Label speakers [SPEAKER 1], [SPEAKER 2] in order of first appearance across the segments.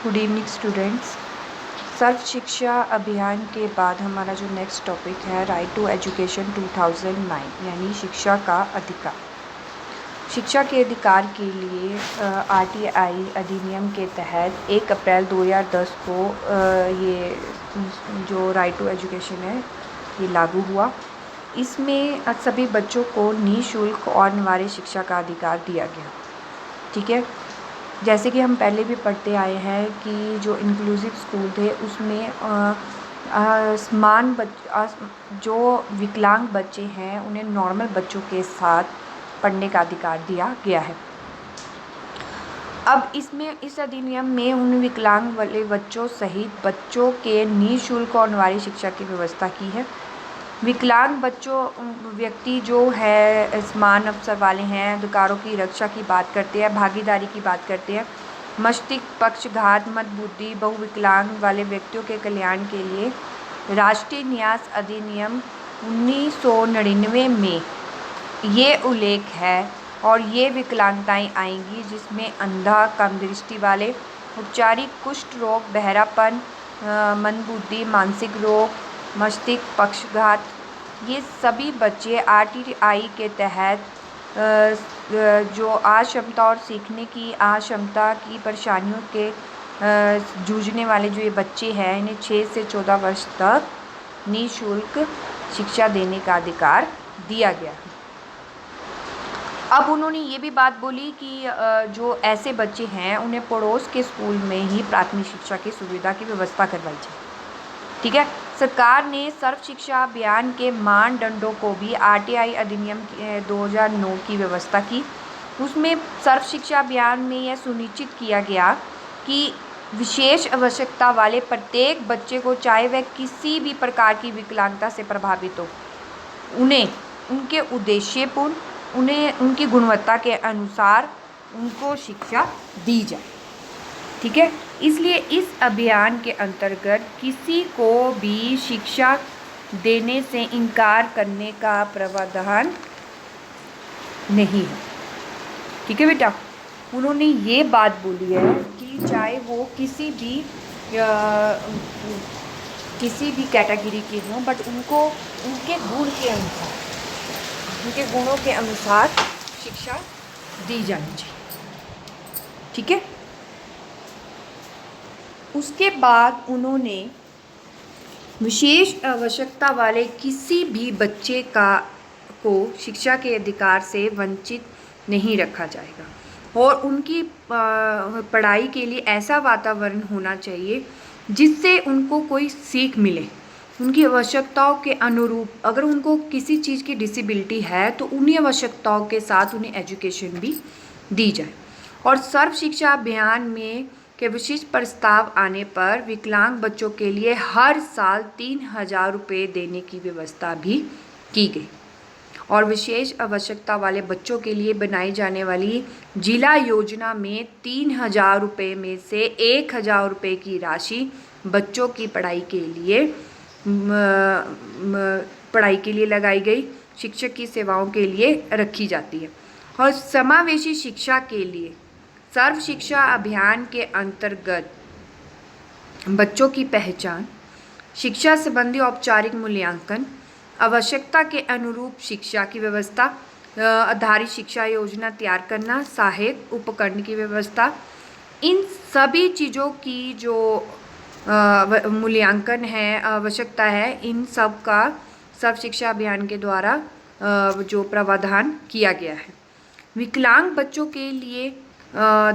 [SPEAKER 1] Good evening students. सर्व शिक्षा अभियान के बाद हमारा जो नेक्स्ट टॉपिक है राइट टू एजुकेशन 2009 यानी शिक्षा का अधिकार। शिक्षा के अधिकार के लिए आरटीआई अधिनियम के तहत 1 अप्रैल 2010 को ये जो राइट टू एजुकेशन है ये लागू हुआ। इसमें सभी बच्चों को निःशुल्क और अनिवार्य शिक्षा का अधिकार दिया गया। ठीक है, जैसे कि हम पहले भी पढ़ते आए हैं कि जो इंक्लूसिव स्कूल थे उसमें जो विकलांग बच्चे हैं उन्हें नॉर्मल बच्चों के साथ पढ़ने का अधिकार दिया गया है। अब इस अधिनियम में उन विकलांग वाले बच्चों सहित बच्चों के निःशुल्क और अनिवार्य शिक्षा की व्यवस्था की है। विकलांग व्यक्ति जो है समान अवसर वाले हैं, अधिकारों की रक्षा की बात करते हैं, भागीदारी की बात करते हैं, मस्तिष्क पक्षघात मंदबुद्धि बहुविकलांग वाले व्यक्तियों के कल्याण के लिए राष्ट्रीय न्यास अधिनियम 1999 में ये उल्लेख है और ये विकलांगताएं आएंगी जिसमें अंधा, कम दृष्टि वाले, उपचारिक कुष्ठ रोग, बहरापन, मंदबुद्धि, मानसिक रोग, मस्तिष्क पक्षघात, ये सभी बच्चे आरटीआई के तहत जो अक्षमता और सीखने की अक्षमता की परेशानियों के जूझने वाले जो ये बच्चे हैं इन्हें 6 से 14 वर्ष तक निःशुल्क शिक्षा देने का अधिकार दिया गया। अब उन्होंने ये भी बात बोली कि जो ऐसे बच्चे हैं उन्हें पड़ोस के स्कूल में ही प्राथमिक शिक्षा की सुविधा की व्यवस्था करवाई जाए। ठीक है, सरकार ने सर्व शिक्षा अभियान के मानदंडों को भी आरटीआई अधिनियम 2009 की व्यवस्था की। उसमें सर्व शिक्षा अभियान में यह सुनिश्चित किया गया कि विशेष आवश्यकता वाले प्रत्येक बच्चे को, चाहे वह किसी भी प्रकार की विकलांगता से प्रभावित हो, उन्हें उनके उद्देश्यपूर्ण, उन्हें उनकी गुणवत्ता के अनुसार उनको शिक्षा दी जाए। ठीक है, इसलिए इस अभियान के अंतर्गत किसी को भी शिक्षा देने से इनकार करने का प्रावधान नहीं है। ठीक है बेटा, उन्होंने ये बात बोली है कि चाहे वो किसी भी कैटेगरी के हों, बट उनको उनके गुण के अनुसार, उनके गुणों के अनुसार शिक्षा दी जानी चाहिए। ठीक है, उसके बाद उन्होंने विशेष आवश्यकता वाले किसी भी बच्चे को शिक्षा के अधिकार से वंचित नहीं रखा जाएगा और उनकी पढ़ाई के लिए ऐसा वातावरण होना चाहिए जिससे उनको कोई सीख मिले, उनकी आवश्यकताओं के अनुरूप। अगर उनको किसी चीज़ की डिसेबिलिटी है तो उन्हीं आवश्यकताओं के साथ उन्हें एजुकेशन भी दी जाए। और सर्व शिक्षा अभियान में के विशिष्ट प्रस्ताव आने पर विकलांग बच्चों के लिए हर साल 3000 रुपये देने की व्यवस्था भी की गई और विशेष आवश्यकता वाले बच्चों के लिए बनाई जाने वाली जिला योजना में 3000 रुपये में से 1000 रुपये की राशि बच्चों की पढ़ाई के लिए लगाई गई, शिक्षक की सेवाओं के लिए रखी जाती है। और समावेशी शिक्षा के लिए सर्व शिक्षा अभियान के अंतर्गत बच्चों की पहचान, शिक्षा संबंधी औपचारिक मूल्यांकन, आवश्यकता के अनुरूप शिक्षा की व्यवस्था, आधारित शिक्षा योजना तैयार करना, सहायक उपकरण की व्यवस्था, इन सभी चीज़ों की जो मूल्यांकन है, आवश्यकता है, इन सब का सर्व शिक्षा अभियान के द्वारा जो प्रावधान किया गया है। विकलांग बच्चों के लिए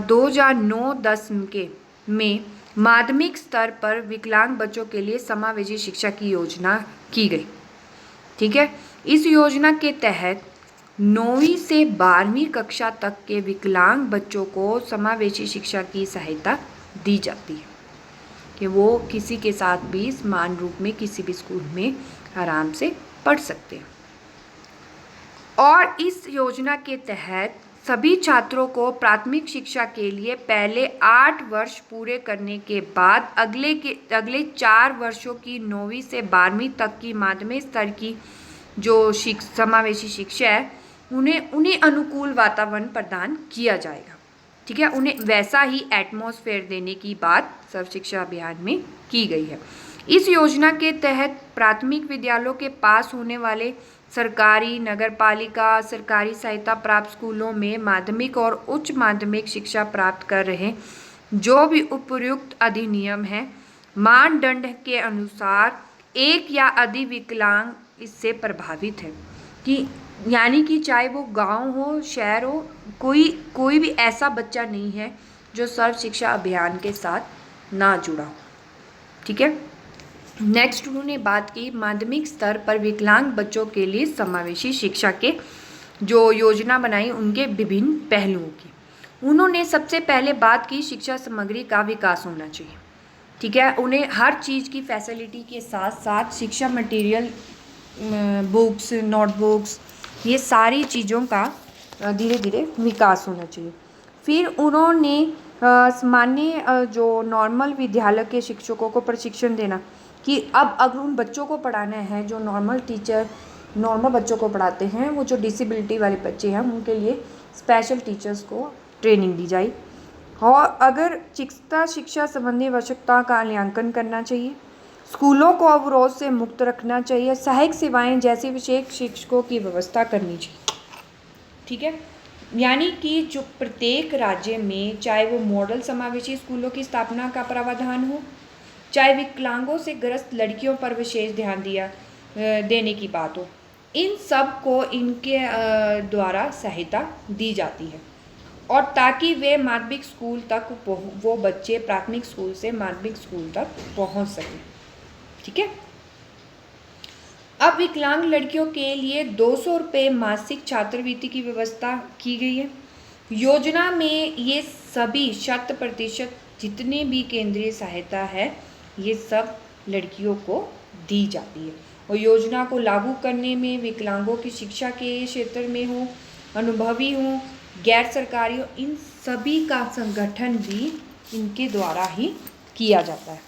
[SPEAKER 1] 2009-10 में माध्यमिक स्तर पर विकलांग बच्चों के लिए समावेशी शिक्षा की योजना की गई। ठीक है, इस योजना के तहत 9वीं से 12वीं कक्षा तक के विकलांग बच्चों को समावेशी शिक्षा की सहायता दी जाती है कि वो किसी के साथ भी समान रूप में किसी भी स्कूल में आराम से पढ़ सकते हैं। और इस योजना के तहत सभी छात्रों को प्राथमिक शिक्षा के लिए पहले 8 वर्ष पूरे करने के बाद अगले 4 वर्षों की 9वीं से 12वीं तक की माध्यमिक स्तर की जो समावेशी शिक्षा है उन्हें अनुकूल वातावरण प्रदान किया जाएगा। ठीक है, उन्हें वैसा ही एटमॉस्फेयर देने की बात सर्व शिक्षा अभियान में की गई है। इस योजना के तहत प्राथमिक विद्यालयों के पास होने वाले सरकारी, नगरपालिका, सरकारी सहायता प्राप्त स्कूलों में माध्यमिक और उच्च माध्यमिक शिक्षा प्राप्त कर रहे जो भी उपर्युक्त अधिनियम है मानदंड के अनुसार एक या अधिक विकलांग इससे प्रभावित है, कि यानी कि चाहे वो गांव हो, शहर हो, कोई भी ऐसा बच्चा नहीं है जो सर्व शिक्षा अभियान के साथ ना जुड़ा हो। ठीक है, नेक्स्ट उन्होंने बात की माध्यमिक स्तर पर विकलांग बच्चों के लिए समावेशी शिक्षा के जो योजना बनाई उनके विभिन्न पहलुओं की। उन्होंने सबसे पहले बात की शिक्षा सामग्री का विकास होना चाहिए। ठीक है, उन्हें हर चीज़ की फैसिलिटी के साथ साथ शिक्षा मटेरियल, बुक्स, नोटबुक्स, ये सारी चीज़ों का धीरे धीरे विकास होना चाहिए। फिर उन्होंने सामान्य जो नॉर्मल विद्यालय के शिक्षकों को प्रशिक्षण देना, कि अब अगर उन बच्चों को पढ़ाना है जो नॉर्मल टीचर नॉर्मल बच्चों को पढ़ाते हैं, वो जो डिसेबिलिटी वाले बच्चे हैं उनके लिए स्पेशल टीचर्स को ट्रेनिंग दी जाए। और अगर चिकित्सा शिक्षा संबंधी आवश्यकता का मूल्यांकन करना चाहिए, स्कूलों को अवरोध से मुक्त रखना चाहिए, सहायक सेवाएं जैसे विशेष शिक्षकों की व्यवस्था करनी चाहिए। ठीक है, यानी कि जो प्रत्येक राज्य में चाहे वो मॉडल समावेशी स्कूलों की स्थापना का प्रावधान हो, चाहे विकलांगों से ग्रस्त लड़कियों पर विशेष ध्यान देने की बात हो, इन सब को इनके द्वारा सहायता दी जाती है, और ताकि वे माध्यमिक स्कूल तक वो बच्चे प्राथमिक स्कूल से माध्यमिक स्कूल तक पहुंच सकें। ठीक है, अब विकलांग लड़कियों के लिए 200 रुपये मासिक छात्रवृत्ति की व्यवस्था की गई है। योजना में ये सभी 100% जितने भी केंद्रीय सहायता है ये सब लड़कियों को दी जाती है, और योजना को लागू करने में विकलांगों की शिक्षा के क्षेत्र में हो, अनुभवी हो, गैर सरकारी हो, इन सभी का संगठन भी इनके द्वारा ही किया जाता है।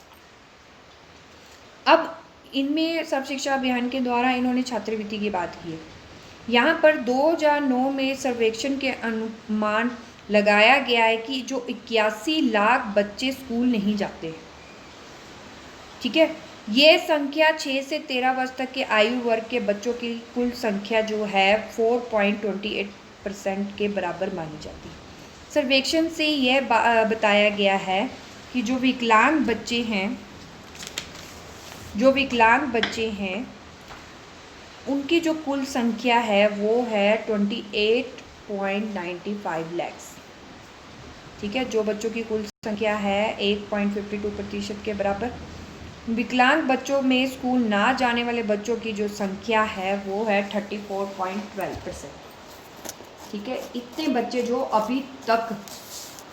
[SPEAKER 1] अब इनमें सर्व शिक्षा अभियान के द्वारा इन्होंने छात्रवृत्ति की बात की है। यहाँ पर 2009 में सर्वेक्षण के अनुमान लगाया गया है कि जो 81 लाख बच्चे स्कूल नहीं जाते हैं। ठीक है, ये संख्या 6 से 13 वर्ष तक के आयु वर्ग के बच्चों की कुल संख्या जो है 4.28% के बराबर मानी जाती है। सर्वेक्षण से यह बताया गया है कि जो विकलांग बच्चे हैं उनकी जो कुल संख्या है वो है 28.95 लाख। ठीक है, जो बच्चों की कुल संख्या है 1.52% के बराबर। विकलांग बच्चों में स्कूल ना जाने वाले बच्चों की जो संख्या है वो है 34.12%। ठीक है, इतने बच्चे जो अभी तक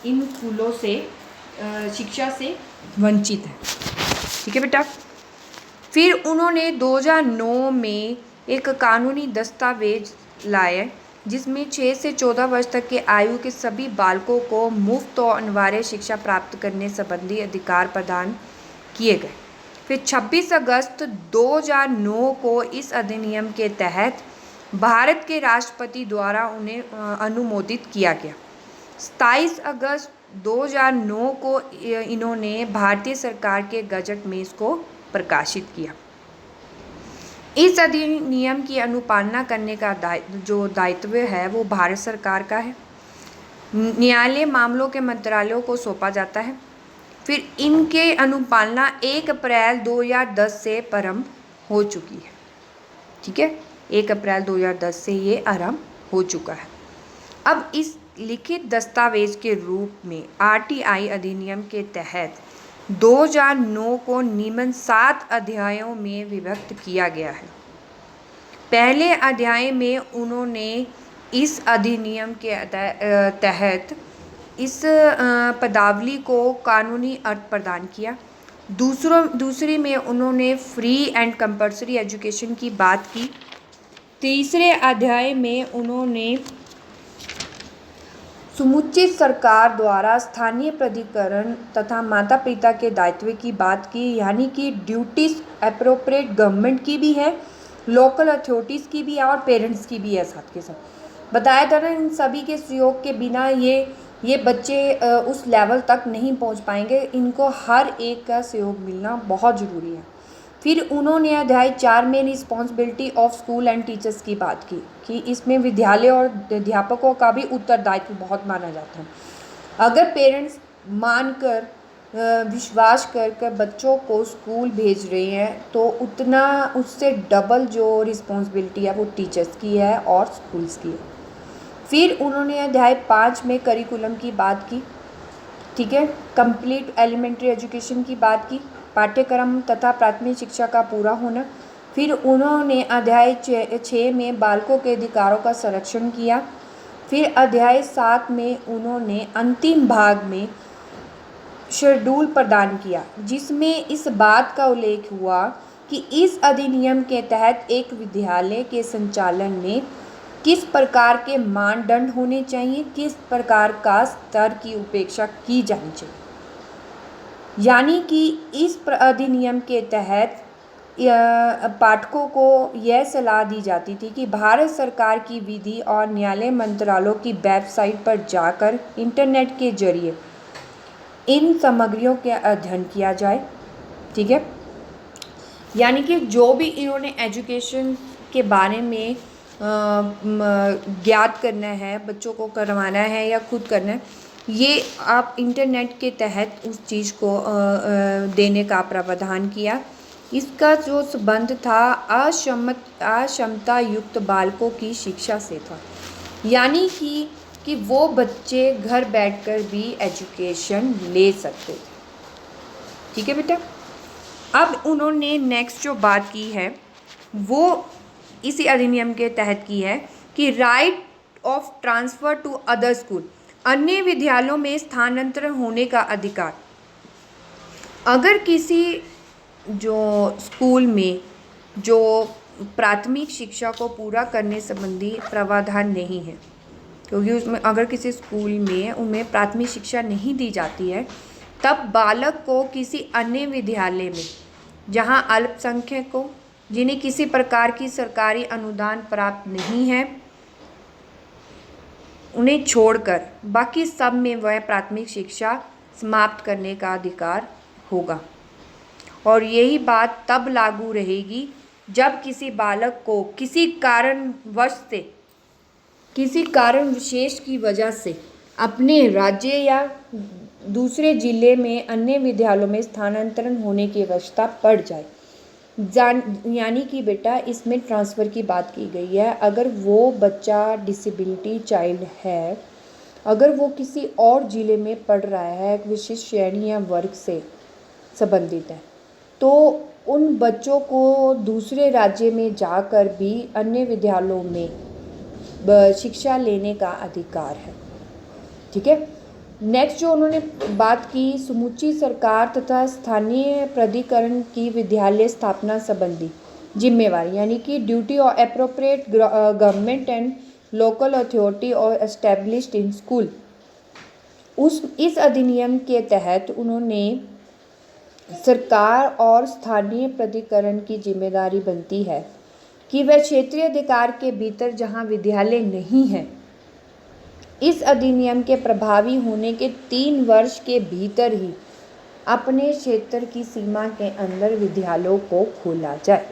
[SPEAKER 1] इन स्कूलों से शिक्षा से वंचित हैं। ठीक है बेटा, फिर उन्होंने 2009 में एक कानूनी दस्तावेज लाए जिसमें 6 से 14 वर्ष तक के आयु के सभी बालकों को मुफ्त और अनिवार्य शिक्षा प्राप्त करने संबंधी अधिकार प्रदान किए गए। फिर 26 अगस्त 2009 को इस अधिनियम के तहत भारत के राष्ट्रपति द्वारा उन्हें अनुमोदित किया गया। 27 अगस्त 2009 को इन्होंने भारतीय सरकार के गजट में इसको प्रकाशित किया। इस अधिनियम की अनुपालना करने का जो दायित्व है वो भारत सरकार का है। न्यायालय मामलों के मंत्रालयों को सौंपा जाता है। फिर इनके अनुपालना 1 अप्रैल 2010 से प्रारंभ हो चुकी है। ठीक है, 1 अप्रैल 2010 से ये आरंभ हो चुका है। अब इस लिखित दस्तावेज के रूप में आरटीआई अधिनियम के तहत 2009 को निम्न 7 अध्यायों में विभक्त किया गया है। पहले अध्याय में उन्होंने इस अधिनियम के तहत इस पदावली को कानूनी अर्थ प्रदान किया। दूसरी में उन्होंने फ्री एंड कंपल्सरी एजुकेशन की बात की। तीसरे अध्याय में उन्होंने समुचित सरकार द्वारा स्थानीय प्राधिकरण तथा माता पिता के दायित्व की बात की, यानी कि ड्यूटीज अप्रोप्रिएट गवर्नमेंट की भी है, लोकल अथॉरिटीज़ की भी है और पेरेंट्स की भी है। साथ के साथ बताया था ना, इन सभी के सहयोग के बिना ये ये बच्चे उस लेवल तक नहीं पहुंच पाएंगे। इनको हर एक का सहयोग मिलना बहुत ज़रूरी है। फिर उन्होंने अध्याय 4 में responsibility of school and teachers की बात की कि इसमें विद्यालय और अध्यापकों का भी उत्तरदायित्व बहुत माना जाता है। अगर पेरेंट्स मानकर विश्वास कर कर बच्चों को स्कूल भेज रहे हैं तो उतना उससे डबल जो रिस्पॉन्सिबिलिटी है वो टीचर्स की है और स्कूल्स की है। फिर उन्होंने अध्याय 5 में करिकुलम की बात की, ठीक है, कंप्लीट एलिमेंट्री एजुकेशन की बात की, पाठ्यक्रम तथा प्राथमिक शिक्षा का पूरा होना। फिर उन्होंने अध्याय 6 में बालकों के अधिकारों का संरक्षण किया। फिर अध्याय 7 में उन्होंने अंतिम भाग में शेड्यूल प्रदान किया जिसमें इस बात का उल्लेख हुआ कि इस अधिनियम के तहत एक विद्यालय के संचालन में किस प्रकार के मानदंड होने चाहिए, किस प्रकार का स्तर की उपेक्षा की जानी चाहिए। यानी कि इस अधिनियम के तहत पाठकों को यह सलाह दी जाती थी कि भारत सरकार की विधि और न्यायालय मंत्रालयों की वेबसाइट पर जाकर इंटरनेट के जरिए इन सामग्रियों के अध्ययन किया जाए, ठीक है। यानी कि जो भी इन्होंने एजुकेशन के बारे में ज्ञात करना है, बच्चों को करवाना है या खुद करना है, ये आप इंटरनेट के तहत उस चीज़ को देने का प्रावधान किया। इसका जो संबंध था अक्षमता युक्त बालकों की शिक्षा से था, यानी कि वो बच्चे घर बैठकर भी एजुकेशन ले सकते थे, ठीक है बेटा। अब उन्होंने नेक्स्ट जो बात की है वो इसी अधिनियम के तहत की है कि right of transfer to other school, अन्य विद्यालयों में स्थानांतरण होने का अधिकार। अगर किसी जो स्कूल में जो प्राथमिक शिक्षा को पूरा करने संबंधी प्रावधान नहीं है, क्योंकि उसमें अगर किसी स्कूल में उनमें प्राथमिक शिक्षा नहीं दी जाती है, तब बालक को किसी अन्य विद्यालय में जहां अल्पसंख्यकों जिन्हें किसी प्रकार की सरकारी अनुदान प्राप्त नहीं है, उन्हें छोड़कर बाकी सब में वह प्राथमिक शिक्षा समाप्त करने का अधिकार होगा। और यही बात तब लागू रहेगी जब किसी बालक को किसी कारण विशेष की वजह से अपने राज्य या दूसरे जिले में अन्य विद्यालयों में स्थानांतरण होने की आवश्यकता पड़ जाए। यानी कि बेटा इसमें ट्रांसफ़र की बात की गई है। अगर वो बच्चा डिसेबिलिटी चाइल्ड है, अगर वो किसी और ज़िले में पढ़ रहा है, एक विशिष्ट श्रेणी या वर्ग से संबंधित है, तो उन बच्चों को दूसरे राज्य में जाकर भी अन्य विद्यालयों में शिक्षा लेने का अधिकार है, ठीक है। नेक्स्ट जो उन्होंने बात की, समूची सरकार तथा स्थानीय प्राधिकरण की विद्यालय स्थापना संबंधी जिम्मेवारी, यानी कि ड्यूटी और appropriate government and local authority और एस्टेब्लिश्ड इन स्कूल। इस अधिनियम के तहत उन्होंने सरकार और स्थानीय प्राधिकरण की जिम्मेदारी बनती है कि वह क्षेत्रीय अधिकार के भीतर जहां विद्यालय नहीं है, इस अधिनियम के प्रभावी होने के 3 वर्ष के भीतर ही अपने क्षेत्र की सीमा के अंदर विद्यालयों को खोला जाए,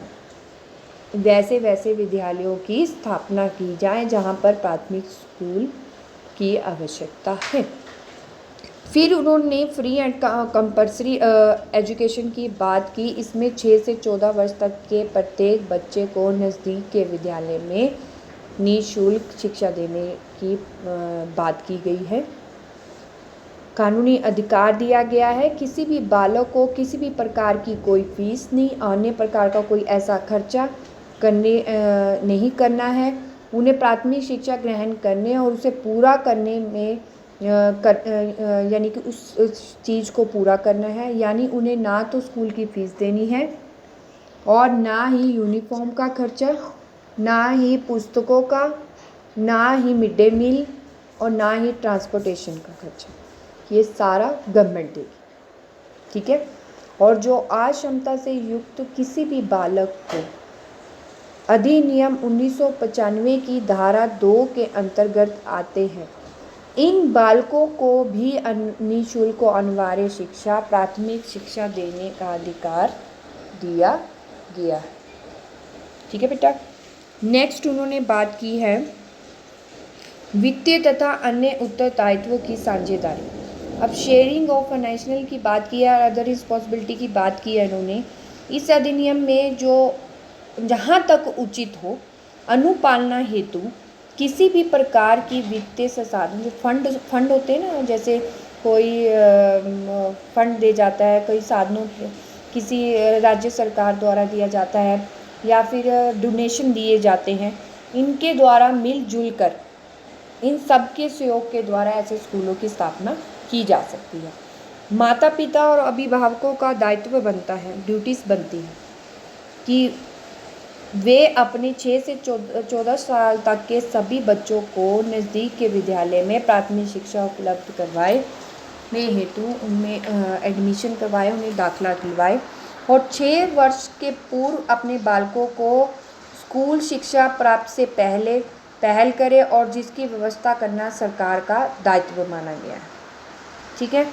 [SPEAKER 1] वैसे विद्यालयों की स्थापना की जाए जहां पर प्राथमिक स्कूल की आवश्यकता है। फिर उन्होंने फ्री एंड कंपल्सरी एजुकेशन की बात की। इसमें 6 से 14 वर्ष तक के प्रत्येक बच्चे को नज़दीक के विद्यालय में निःशुल्क शिक्षा देने की बात की गई है। कानूनी अधिकार दिया गया है, किसी भी बालक को किसी भी प्रकार की कोई फीस नहीं, अन्य प्रकार का कोई ऐसा खर्चा नहीं करना है। उन्हें प्राथमिक शिक्षा ग्रहण करने और उसे पूरा करने में यानी कि उस चीज़ को पूरा करना है। यानी उन्हें ना तो स्कूल की फ़ीस देनी है और ना ही यूनिफॉर्म का खर्चा, ना ही पुस्तकों का, ना ही मिड डे मील और ना ही ट्रांसपोर्टेशन का खर्चा, ये सारा गवर्नमेंट देगी, ठीक है। और जो अक्षमता से युक्त किसी भी बालक को अधिनियम 1995 की धारा 2 के अंतर्गत आते हैं, इन बालकों को भी निःशुल्क और अनिवार्य शिक्षा, प्राथमिक शिक्षा देने का अधिकार दिया गया। ठीक है बेटा। नेक्स्ट उन्होंने बात की है वित्तीय तथा अन्य उत्तरदायित्व की साझेदारी। अब शेयरिंग ऑफ फाइनेंशियल की बात की है, अदर रिस्पॉन्सिबिलिटी की बात की है इन्होंने। इस अधिनियम में जो जहाँ तक उचित हो अनुपालना हेतु किसी भी प्रकार की वित्तीय संसाधन, जो फंड होते हैं ना, जैसे कोई फंड दे जाता है, कई साधनों किसी राज्य सरकार द्वारा दिया जाता है या फिर डोनेशन दिए जाते हैं, इनके द्वारा मिलजुल कर इन सब के सहयोग के द्वारा ऐसे स्कूलों की स्थापना की जा सकती है। माता पिता और अभिभावकों का दायित्व बनता है, ड्यूटीज बनती है कि वे अपने 6 से 14 साल तक के सभी बच्चों को नज़दीक के विद्यालय में प्राथमिक शिक्षा उपलब्ध करवाए हेतु उनमें एडमिशन करवाए, उन्हें दाखिला दिलवाए और 6 वर्ष के पूर्व अपने बालकों को स्कूल शिक्षा प्राप्त से पहले पहल करे और जिसकी व्यवस्था करना सरकार का दायित्व माना गया है। ठीक है।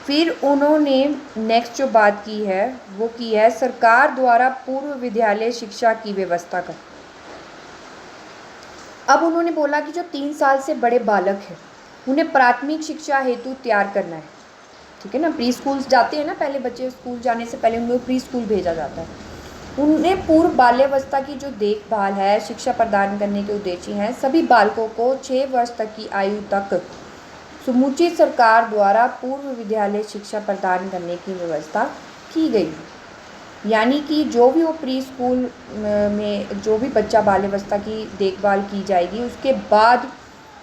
[SPEAKER 1] फिर उन्होंने नेक्स्ट जो बात की है वो की है सरकार द्वारा पूर्व विद्यालय शिक्षा की व्यवस्था कर। अब उन्होंने बोला कि जो 3 साल से बड़े बालक हैं उन्हें प्राथमिक शिक्षा हेतु तैयार करना है। ठीक है ना, प्री स्कूल्स जाते हैं ना, पहले बच्चे स्कूल जाने से पहले उनको प्री स्कूल भेजा जाता है। उन्हें पूर्व बाल्यावस्था की जो देखभाल है, शिक्षा प्रदान करने के उद्देश्य हैं सभी बालकों को 6 वर्ष तक की आयु तक समूची सरकार द्वारा पूर्व विद्यालय शिक्षा प्रदान करने की व्यवस्था की गई। यानी कि जो भी वो प्री स्कूल में जो भी बच्चा बाल्यावस्था की देखभाल की जाएगी उसके बाद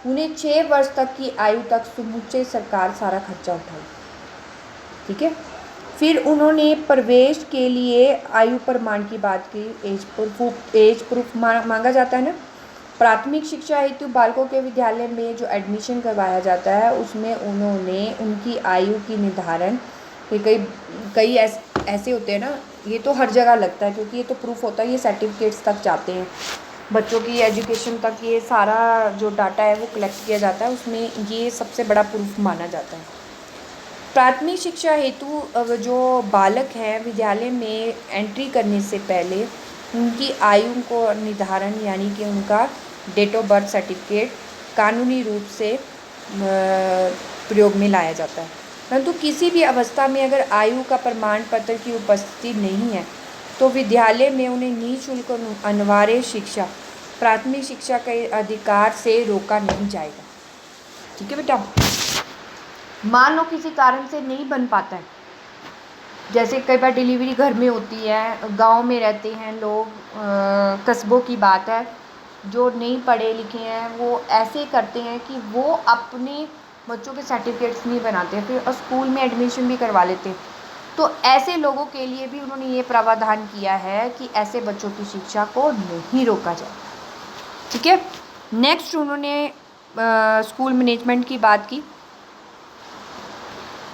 [SPEAKER 1] उन्हें 6 वर्ष तक की आयु तक समूचे सरकार सारा खर्चा उठाएगी। ठीक है। फिर उन्होंने प्रवेश के लिए आयु प्रमाण की बात की, एज प्रूफ मांगा जाता है ना। प्राथमिक शिक्षा हेतु बालकों के विद्यालय में जो एडमिशन करवाया जाता है उसमें उन्होंने उनकी आयु की निर्धारण, कई ऐसे होते हैं ना, ये तो हर जगह लगता है क्योंकि ये तो प्रूफ होता है, ये सर्टिफिकेट्स तक जाते हैं, बच्चों की एजुकेशन तक ये सारा जो डाटा है वो कलेक्ट किया जाता है, उसमें ये सबसे बड़ा प्रूफ माना जाता है। प्राथमिक शिक्षा हेतु जो बालक हैं विद्यालय में एंट्री करने से पहले उनकी आयु को निर्धारण यानी कि उनका डेट ऑफ बर्थ सर्टिफिकेट कानूनी रूप से प्रयोग में लाया जाता है। परंतु किसी भी अवस्था में अगर आयु का प्रमाण पत्र की उपस्थिति नहीं है तो विद्यालय में उन्हें निःशुल्क अनिवार्य शिक्षा, प्राथमिक शिक्षा के अधिकार से रोका नहीं जाएगा। ठीक है बेटा। मान लो किसी कारण से नहीं बन पाता है, जैसे कई बार डिलीवरी घर में होती है, गांव में रहते हैं लोग, कस्बों की बात है, जो नहीं पढ़े लिखे हैं वो ऐसे करते हैं कि वो अपने बच्चों के सर्टिफिकेट्स नहीं बनाते, फिर स्कूल में एडमिशन भी करवा लेते हैं। तो ऐसे लोगों के लिए भी उन्होंने ये प्रावधान किया है कि ऐसे बच्चों की शिक्षा को नहीं रोका जाए। ठीक है। नेक्स्ट उन्होंने स्कूल मैनेजमेंट की बात की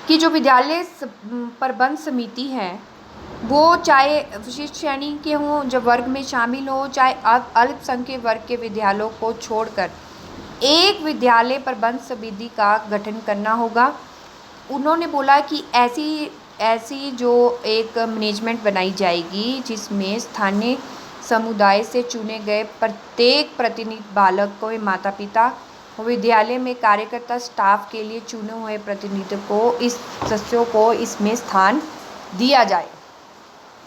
[SPEAKER 1] कि जो विद्यालय प्रबंध समिति है वो चाहे विशिष्ट श्रेणी के हों, जब वर्ग में शामिल हो, चाहे अल्पसंख्यक वर्ग के विद्यालयों को छोड़कर एक विद्यालय प्रबंध समिति का गठन करना होगा। उन्होंने बोला कि ऐसी जो एक मैनेजमेंट बनाई जाएगी जिसमें स्थानीय समुदाय से चुने गए प्रत्येक प्रतिनिधि बालक को, माता पिता, विद्यालय में कार्यकर्ता, स्टाफ के लिए चुने हुए प्रतिनिधि को, इस सदस्यों को इसमें स्थान दिया जाए।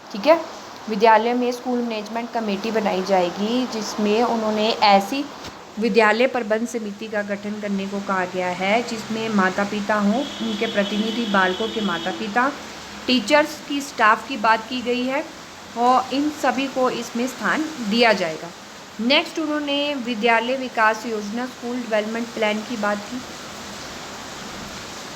[SPEAKER 1] ठीक है। विद्यालय में स्कूल मैनेजमेंट कमेटी बनाई जाएगी जिसमें उन्होंने ऐसी विद्यालय प्रबंध समिति का गठन करने को कहा गया है जिसमें माता पिता हों, उनके प्रतिनिधि बालकों के माता पिता, टीचर्स की, स्टाफ की बात की गई है और इन सभी को इसमें स्थान दिया जाएगा। नेक्स्ट उन्होंने विद्यालय विकास योजना, स्कूल डेवलपमेंट प्लान की बात की।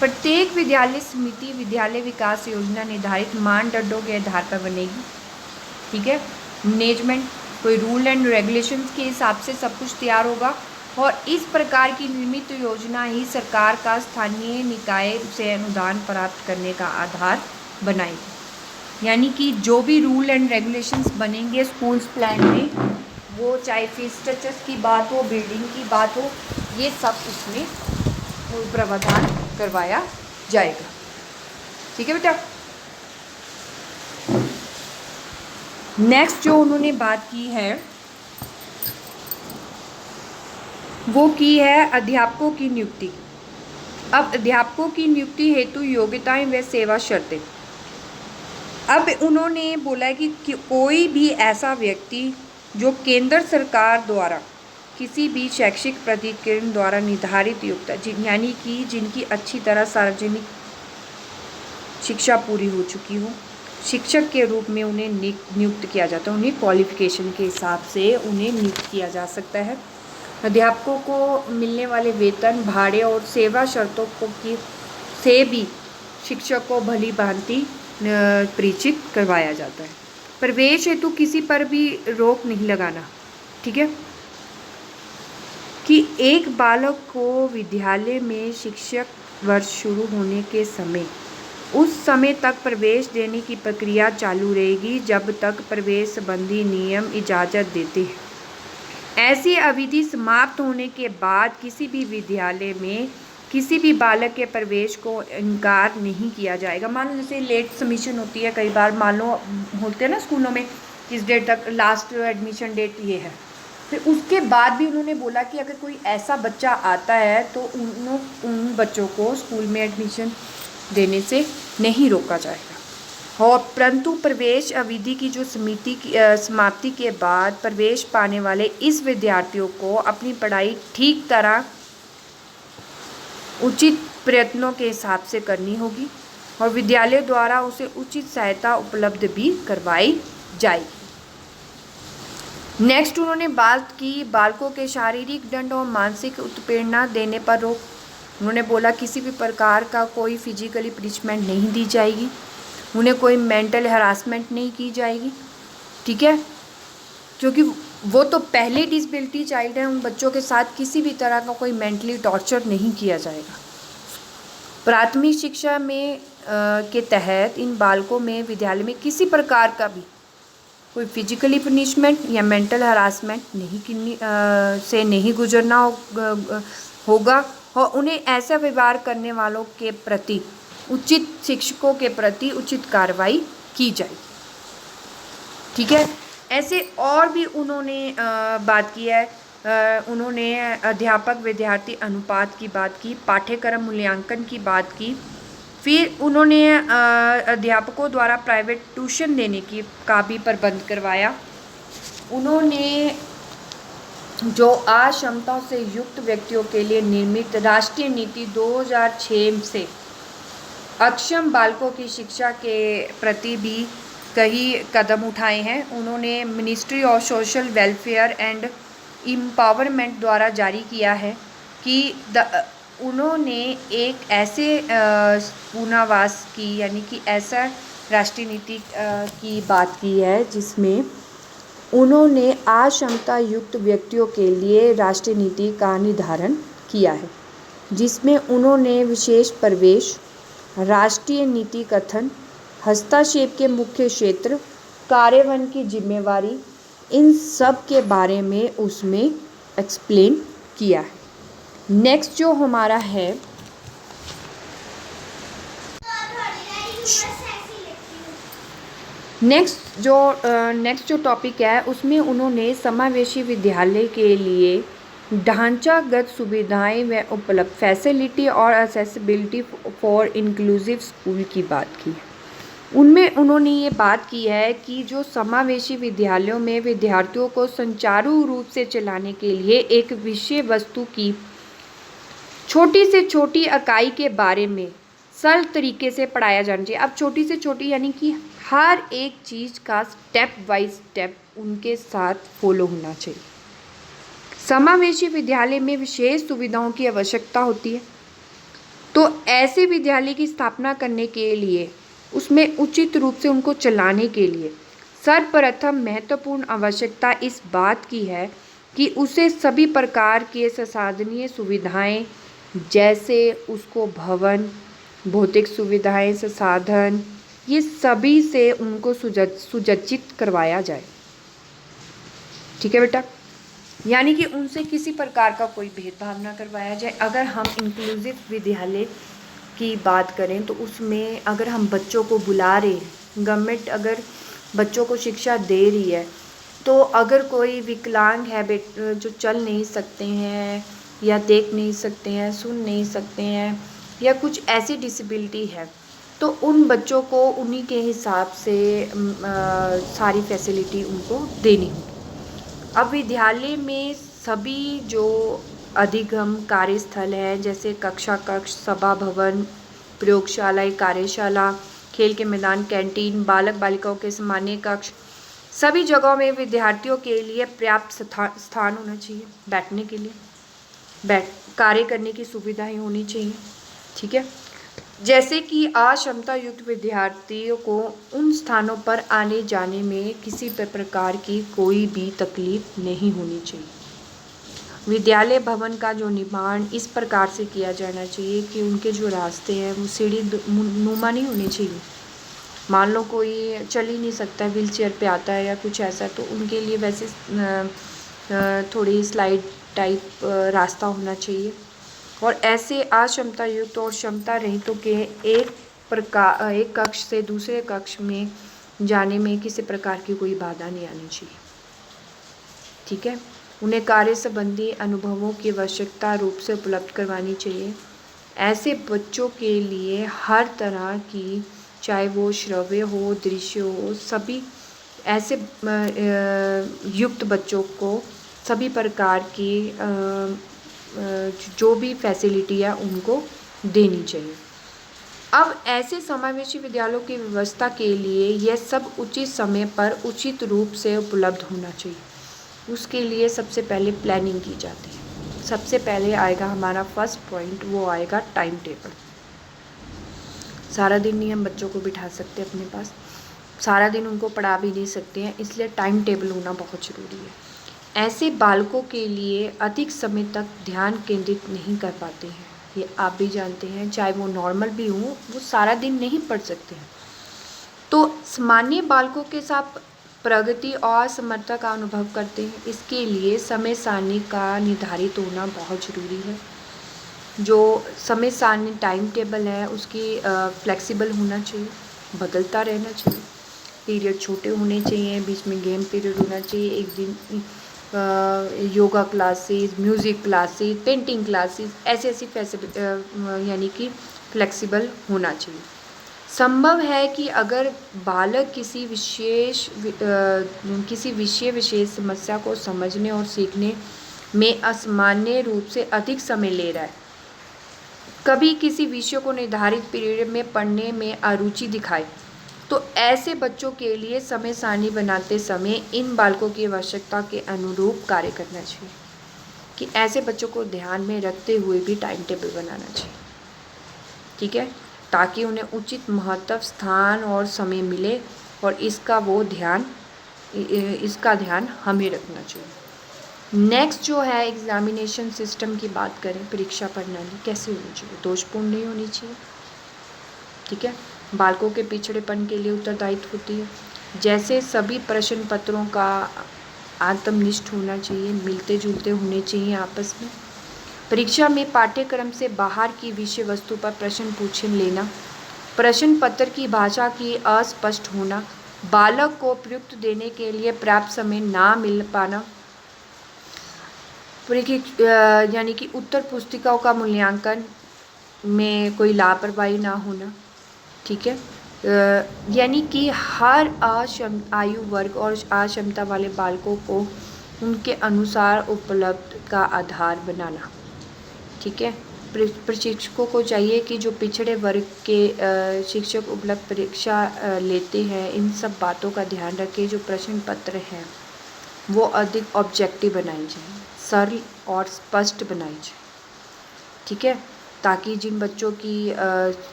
[SPEAKER 1] प्रत्येक विद्यालय समिति विद्यालय विकास योजना निर्धारित मानदंडों के आधार पर बनेगी। ठीक है। मैनेजमेंट कोई रूल एंड रेगुलेशंस के हिसाब से सब कुछ तैयार होगा और इस प्रकार की निर्मित योजना ही सरकार का स्थानीय निकाय से अनुदान प्राप्त करने का आधार बनाएगी। यानी कि जो भी रूल एंड रेगुलेशंस बनेंगे स्कूल्स प्लान में, वो चाहे फीस स्ट्रक्चर्स की बात हो, बिल्डिंग की बात हो, ये सब इसमें प्रावधान करवाया जाएगा। ठीक है बेटा। नेक्स्ट जो उन्होंने बात की है वो की है अध्यापकों की नियुक्ति। अब अध्यापकों की नियुक्ति हेतु योग्यताएं व सेवा शर्तें। अब उन्होंने बोला है कि कोई भी ऐसा व्यक्ति जो केंद्र सरकार द्वारा किसी भी शैक्षिक प्राधिकरण द्वारा निर्धारित योग्यता यानी कि जिनकी अच्छी तरह सार्वजनिक शिक्षा पूरी हो चुकी हो, शिक्षक के रूप में उन्हें नियुक्त किया जाता है। उन्हें क्वालिफिकेशन के हिसाब से उन्हें नियुक्त किया जा सकता है। अध्यापकों को मिलने वाले वेतन, भाड़े और सेवा शर्तों से भी शिक्षक को भली भांति परिचित करवाया जाता है। प्रवेश हेतु किसी पर भी रोक नहीं लगाना। ठीक है कि एक बालक को विद्यालय में शिक्षक वर्ष शुरू होने के समय उस समय तक प्रवेश देने की प्रक्रिया चालू रहेगी जब तक प्रवेश संबंधी नियम इजाज़त देते हैं। ऐसी अवधि समाप्त होने के बाद किसी भी विद्यालय में किसी भी बालक के प्रवेश को इनकार नहीं किया जाएगा। मान लो जैसे लेट सबमिशन होती है, कई बार मान लो होते हैं ना स्कूलों में, किस डेट तक लास्ट एडमिशन डेट ये है, फिर उसके बाद भी उन्होंने बोला कि अगर कोई ऐसा बच्चा आता है तो उन बच्चों को स्कूल में एडमिशन देने से नहीं रोका जाएगा। और परंतु प्रवेश अवधि की जो समाप्ति के बाद प्रवेश पाने वाले इस विद्यार्थियों को अपनी पढ़ाई ठीक तरह उचित प्रयत्नों के हिसाब से करनी होगी और विद्यालय द्वारा उसे उचित सहायता उपलब्ध भी करवाई जाएगी। नेक्स्ट उन्होंने बात की बालकों के शारीरिक दंड और मानसिक उत्पीड़ना देने पर रोक। उन्होंने बोला किसी भी प्रकार का कोई फिजिकली पनिशमेंट नहीं दी जाएगी, उन्हें कोई मेंटल हरासमेंट नहीं की जाएगी। ठीक है, क्योंकि वो तो पहले डिसेबिलिटी चाइल्ड है, उन बच्चों के साथ किसी भी तरह का कोई मेंटली टॉर्चर नहीं किया जाएगा। प्राथमिक शिक्षा में के तहत इन बालकों में विद्यालय में किसी प्रकार का भी कोई फिजिकली पनिशमेंट या मेंटल हरासमेंट से नहीं गुजरना होगा और उन्हें ऐसा व्यवहार करने वालों के प्रति उचित शिक्षकों के प्रति उचित कार्रवाई की जाएगी। ठीक है, ऐसे और भी उन्होंने बात की है। उन्होंने अध्यापक विद्यार्थी अनुपात की बात की, पाठ्यक्रम मूल्यांकन की बात की, फिर उन्होंने अध्यापकों द्वारा प्राइवेट ट्यूशन देने का भी प्रबंध करवाया। उन्होंने जो अक्षमताओं से युक्त व्यक्तियों के लिए निर्मित राष्ट्रीय नीति 2006 से अक्षम बालकों की शिक्षा के प्रति भी कई कदम उठाए हैं। उन्होंने ministry of social welfare and empowerment द्वारा जारी किया है कि उन्होंने एक ऐसे पुनर्वास की यानी कि ऐसा राष्ट्रीय नीति की बात की है जिसमें उन्होंने अक्षमता युक्त व्यक्तियों के लिए राष्ट्रीय नीति का निर्धारण किया है, जिसमें उन्होंने विशेष प्रवेश, राष्ट्रीय नीति कथन, हस्तक्षेप के मुख्य क्षेत्र, कार्यान्वयन की जिम्मेवारी, इन सब के बारे में उसमें एक्सप्लेन किया है। नेक्स्ट जो हमारा है नेक्स्ट जो टॉपिक है उसमें उन्होंने समावेशी विद्यालय के लिए ढांचागत सुविधाएं व उपलब्ध फैसिलिटी और एक्सेसिबिलिटी फॉर इंक्लूसिव स्कूल की बात की। उनमें उन्होंने ये बात की है कि जो समावेशी विद्यालयों में विद्यार्थियों को सुचारू रूप से चलाने के लिए एक विषय वस्तु की छोटी से छोटी इकाई के बारे में सरल तरीके से पढ़ाया जाना चाहिए। अब छोटी से छोटी यानी कि हर एक चीज़ का स्टेप बाय स्टेप उनके साथ फॉलो होना चाहिए। समावेशी विद्यालय में विशेष सुविधाओं की आवश्यकता होती है, तो ऐसे विद्यालय की स्थापना करने के लिए उसमें उचित रूप से उनको चलाने के लिए सर्वप्रथम महत्वपूर्ण आवश्यकता इस बात की है कि उसे सभी प्रकार के संसाधनीय सुविधाएं जैसे उसको भवन, भौतिक सुविधाएं, संसाधन, ये सभी से उनको सुसज्जित करवाया जाए। ठीक है बेटा। यानी कि उनसे किसी प्रकार का कोई भेदभाव ना करवाया जाए। अगर हम इंक्लूसिव विद्यालय की बात करें तो उसमें अगर हम बच्चों को बुला रहे हैं, गवर्नमेंट अगर बच्चों को शिक्षा दे रही है, तो अगर कोई विकलांग है जो चल नहीं सकते हैं या देख नहीं सकते हैं, सुन नहीं सकते हैं, या कुछ ऐसी डिसेबिलिटी है, तो उन बच्चों को उन्हीं के हिसाब से सारी फैसिलिटी उनको देनी होगी। अब विद्यालय में सभी जो अधिगम कार्यस्थल है, जैसे कक्षा कक्ष, सभा भवन, प्रयोगशाला, कार्यशाला, खेल के मैदान, कैंटीन, बालक बालिकाओं के सामान्य कक्ष, सभी जगहों में विद्यार्थियों के लिए पर्याप्त स्थान होना चाहिए बैठने के लिए, कार्य करने की सुविधाएं होनी चाहिए। ठीक है, जैसे कि अक्षमता युक्त विद्यार्थियों को उन स्थानों पर आने जाने में किसी प्रकार की कोई भी तकलीफ नहीं होनी चाहिए। विद्यालय भवन का जो निर्माण इस प्रकार से किया जाना चाहिए कि उनके जो रास्ते हैं वो सीढ़ी नुमा नहीं होने चाहिए। मान लो कोई चल ही नहीं सकता, व्हील चेयर पे आता है या कुछ ऐसा, तो उनके लिए वैसे थोड़ी स्लाइड टाइप रास्ता होना चाहिए। और ऐसे अक्षमता युक्त और क्षमता रहितों के एक कक्ष से दूसरे कक्ष में जाने में किसी प्रकार की कोई बाधा नहीं आनी चाहिए। ठीक है, उन्हें कार्य संबंधी अनुभवों की आवश्यकता रूप से उपलब्ध करवानी चाहिए। ऐसे बच्चों के लिए हर तरह की, चाहे वो श्रव्य हो, दृश्य हो, सभी ऐसे युक्त बच्चों को सभी प्रकार की जो भी फैसिलिटी है उनको देनी चाहिए। अब ऐसे समावेशी विद्यालयों की व्यवस्था के लिए यह सब उचित समय पर उचित रूप से उपलब्ध होना चाहिए। उसके लिए सबसे पहले प्लानिंग की जाती है। सबसे पहले आएगा हमारा फर्स्ट पॉइंट, वो आएगा टाइम टेबल। सारा दिन नहीं हम बच्चों को बिठा सकते अपने पास, सारा दिन उनको पढ़ा भी नहीं सकते हैं, इसलिए टाइम टेबल होना बहुत ज़रूरी है। ऐसे बालकों के लिए अधिक समय तक ध्यान केंद्रित नहीं कर पाते हैं, ये आप भी जानते हैं, चाहे वो नॉर्मल भी हों, वो सारा दिन नहीं पढ़ सकते हैं। तो सामान्य बालकों के साथ प्रगति और समर्था का अनुभव करते हैं। इसके लिए समय सारणी का निर्धारित होना बहुत ज़रूरी है। जो समय सारणी टाइम टेबल है उसकी फ्लेक्सिबल होना चाहिए, बदलता रहना चाहिए। पीरियड छोटे होने चाहिए, बीच में गेम पीरियड होना चाहिए, एक दिन yoga classes, music classes, painting classes, ऐसी फैसिलिटी यानी कि फ्लेक्सिबल होना चाहिए। संभव है कि अगर बालक किसी विषय विशेष समस्या को समझने और सीखने में असामान्य रूप से अधिक समय ले रहा है, कभी किसी विषय को निर्धारित पीरियड में पढ़ने में अरुचि दिखाए, तो ऐसे बच्चों के लिए समय सारणी बनाते समय इन बालकों की आवश्यकता के अनुरूप कार्य करना चाहिए। कि ऐसे बच्चों को ध्यान में रखते हुए भी टाइम टेबल बनाना चाहिए। ठीक है, ताकि उन्हें उचित महत्व, स्थान और समय मिले, और इसका ध्यान हमें रखना चाहिए। नेक्स्ट जो है एग्जामिनेशन सिस्टम की बात करें, परीक्षा प्रणाली कैसे होनी चाहिए? दोषपूर्ण नहीं होनी चाहिए। ठीक है, बालकों के पिछड़ेपन के लिए उत्तरदायित्व होती है। जैसे सभी प्रश्न पत्रों का आत्मनिष्ठ होना चाहिए, मिलते जुलते होने चाहिए आपस में। परीक्षा में पाठ्यक्रम से बाहर की विषय वस्तु पर प्रश्न पूछ लेना, प्रश्न पत्र की भाषा की अस्पष्ट होना, बालक को प्रयुक्त देने के लिए पर्याप्त समय ना मिल पाना, यानी कि उत्तर पुस्तिकाओं का मूल्यांकन में कोई लापरवाही ना होना। ठीक है, यानी कि हर आयु वर्ग और अक्षमता वाले बालकों को उनके अनुसार उपलब्ध का आधार बनाना। ठीक है, प्रशिक्षकों को चाहिए कि जो पिछड़े वर्ग के शिक्षक उपलब्ध परीक्षा लेते हैं, इन सब बातों का ध्यान रखें। जो प्रश्न पत्र हैं वो अधिक ऑब्जेक्टिव बनाए जाएं, सरल और स्पष्ट बनाए जाएं। ठीक है, ताकि जिन बच्चों की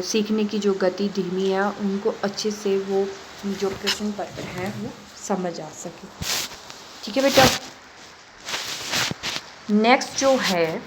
[SPEAKER 1] सीखने की जो गति धीमी है, उनको अच्छे से वो जो प्रश्न पत्र हैं वो समझ आ सके। ठीक है बेटा, नेक्स्ट जो है